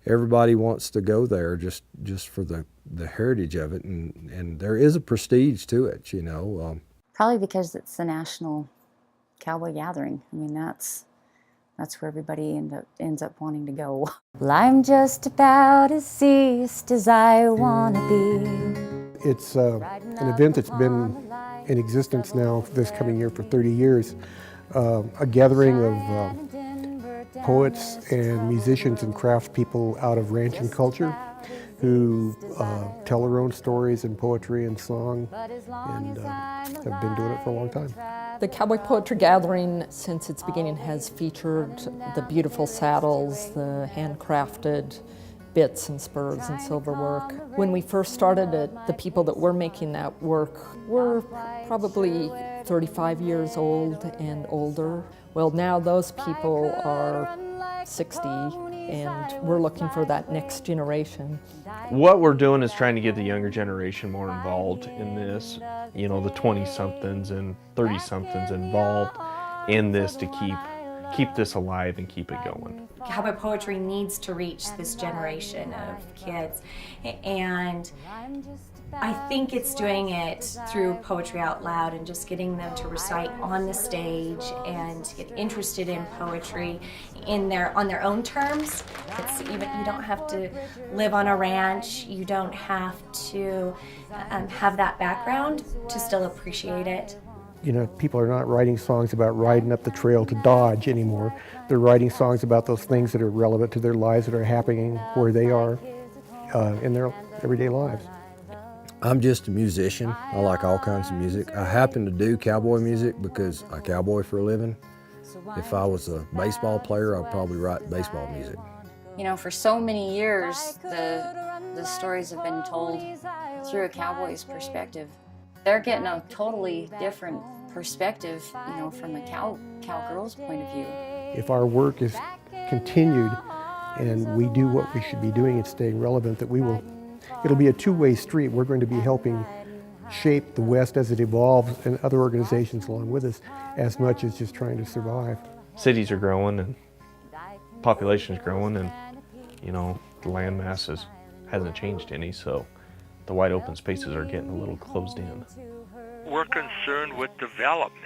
everybody wants to go there just for the heritage of it, and there is a prestige to it, you know. Probably because it's the national cowboy gathering. I mean, that's where everybody ends up wanting to go. Well, I'm just about as east as I want to be. It's an event that's been in existence now this coming year for 30 years. A gathering of poets and musicians and craftspeople out of ranching culture who tell their own stories in poetry and song, and have been doing it for a long time. The Cowboy Poetry Gathering, since its beginning, has featured the beautiful saddles, the handcrafted bits and spurs and silver work. When we first started it, the people that were making that work were probably 35 years old and older. Well, now those people are 60, and we're looking for that next generation. What we're doing is trying to get the younger generation more involved in this. You know, the 20-somethings and 30-somethings involved in this to keep this alive and keep it going. Cowboy poetry needs to reach this generation of kids, and I think it's doing it through poetry out loud and just getting them to recite on the stage and get interested in poetry on their own terms. It's even, you don't have to live on a ranch, you don't have to have that background to still appreciate it. You know, people are not writing songs about riding up the trail to Dodge anymore. They're writing songs about those things that are relevant to their lives, that are happening where they are in their everyday lives. I'm just a musician. I like all kinds of music. I happen to do cowboy music because I cowboy for a living. If I was a baseball player, I'd probably write baseball music. You know, for so many years, the stories have been told through a cowboy's perspective. They're getting a totally different perspective, you know, from a cowgirl's point of view. If our work is continued and we do what we should be doing and staying relevant, it'll be a two-way street. We're going to be helping shape the West as it evolves, and other organizations along with us, as much as just trying to survive. Cities are growing and population's growing, and you know, the land mass hasn't changed any, so the wide open spaces are getting a little closed in. We're concerned with development.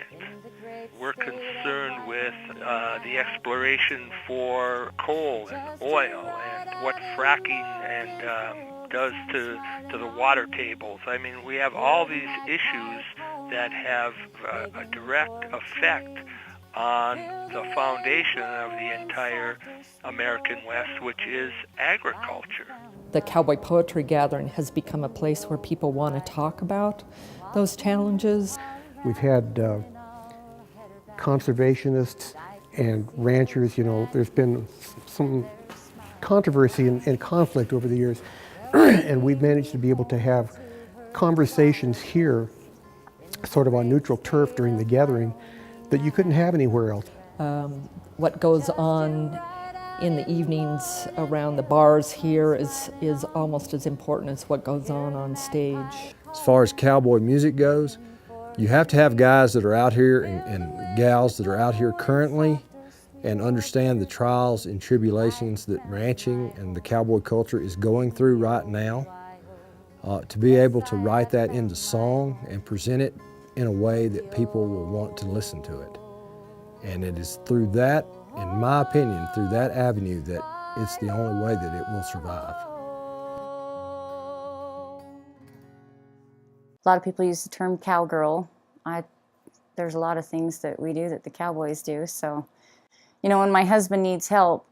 We're concerned with the exploration for coal and oil and what fracking does to the water tables. I mean, we have all these issues that have a direct effect on the foundation of the entire American West, which is agriculture. The Cowboy Poetry Gathering has become a place where people want to talk about those challenges. We've had conservationists and ranchers. You know, there's been some controversy and conflict over the years, and we've managed to be able to have conversations here, sort of on neutral turf during the gathering, that you couldn't have anywhere else. What goes on in the evenings around the bars here is almost as important as what goes on stage. As far as cowboy music goes, you have to have guys that are out here and gals that are out here currently and understand the trials and tribulations that ranching and the cowboy culture is going through right now. To be able to write that into song and present it in a way that people will want to listen to it. And it is through that, in my opinion, through that avenue that it's the only way that it will survive. A lot of people use the term cowgirl. There's a lot of things that we do that the cowboys do. So, you know, when my husband needs help,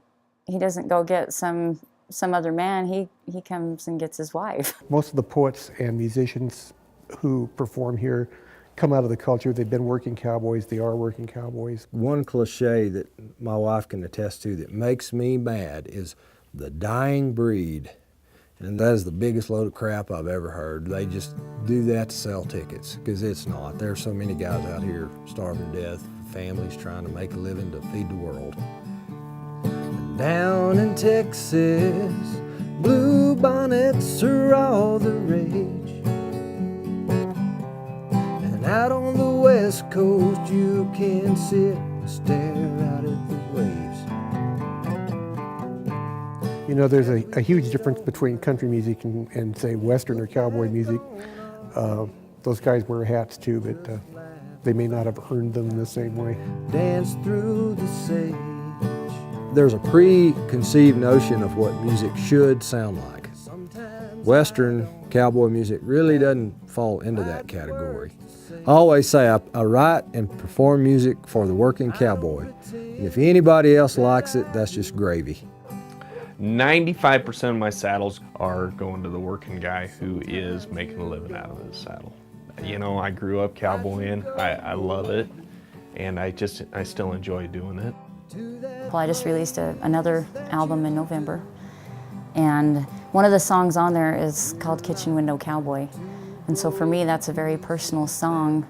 he doesn't go get some other man. He comes and gets his wife. Most of the poets and musicians who perform here come out of the culture. They've been working cowboys. They are working cowboys. One cliche that my wife can attest to that makes me mad is the dying breed. And that is the biggest load of crap I've ever heard. They just do that to sell tickets, because it's not. There are so many guys out here starving to death, families trying to make a living to feed the world. Down in Texas, blue bonnets are all the rage. And out on the West Coast, you can sit and stare out at the waves. You know, there's a huge difference between country music and say, Western or cowboy music. Those guys wear hats too, but they may not have earned them the same way. Dance through the sage. There's a preconceived notion of what music should sound like. Western cowboy music really doesn't fall into that category. I always say I write and perform music for the working cowboy. And if anybody else likes it, that's just gravy. 95% of my saddles are going to the working guy who is making a living out of his saddle. You know, I grew up cowboying. I love it, and I still enjoy doing it. Well, I just released another album in November, and one of the songs on there is called Kitchen Window Cowboy. And so for me, that's a very personal song,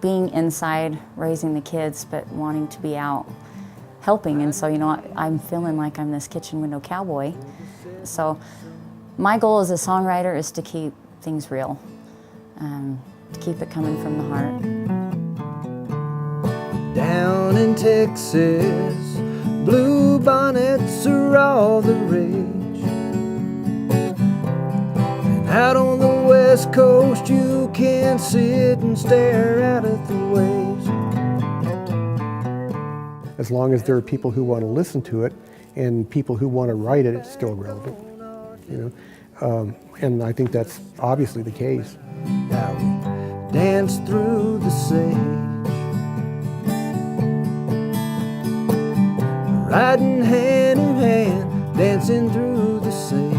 being inside, raising the kids, but wanting to be out helping. And so, you know, I'm feeling like I'm this kitchen window cowboy. So my goal as a songwriter is to keep things real, to keep it coming from the heart. Down in Texas, blue bonnets are all the rage. And out on the West Coast, you can sit and stare out at the waves. As long as there are people who want to listen to it and people who want to write it, it's still relevant. You know, and I think that's obviously the case. Now we dance through the sage, riding hand in hand, dancing through the sage.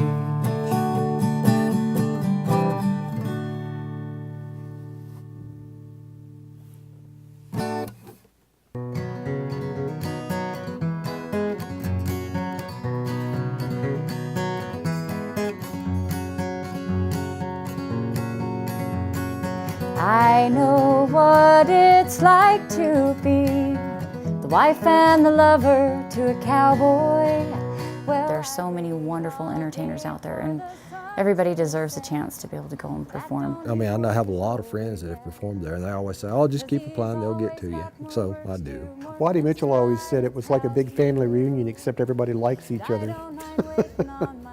I know what it's like to be the wife and the lover to a cowboy. Well, there are so many wonderful entertainers out there, and everybody deserves a chance to be able to go and perform. I mean, I have a lot of friends that have performed there, and they always say, oh, just keep applying, they'll get to you. So I do. Waddy Mitchell always said it was like a big family reunion, except everybody likes each other.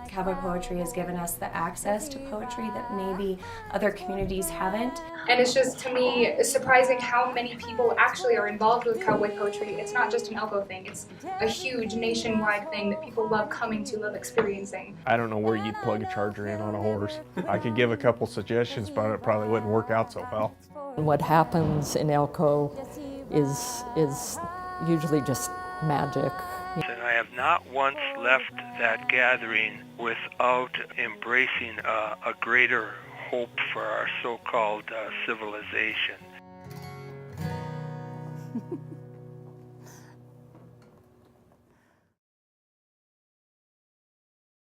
Cowboy poetry has given us the access to poetry that maybe other communities haven't. And it's just, to me, surprising how many people actually are involved with cowboy poetry. It's not just an Elko thing, it's a huge nationwide thing that people love coming to, love experiencing. I don't know where you'd plug a charger in on a horse. I could give a couple suggestions, but it probably wouldn't work out so well. What happens in Elko is usually just magic. And I have not once left that gathering without embracing a greater hope for our so-called civilization.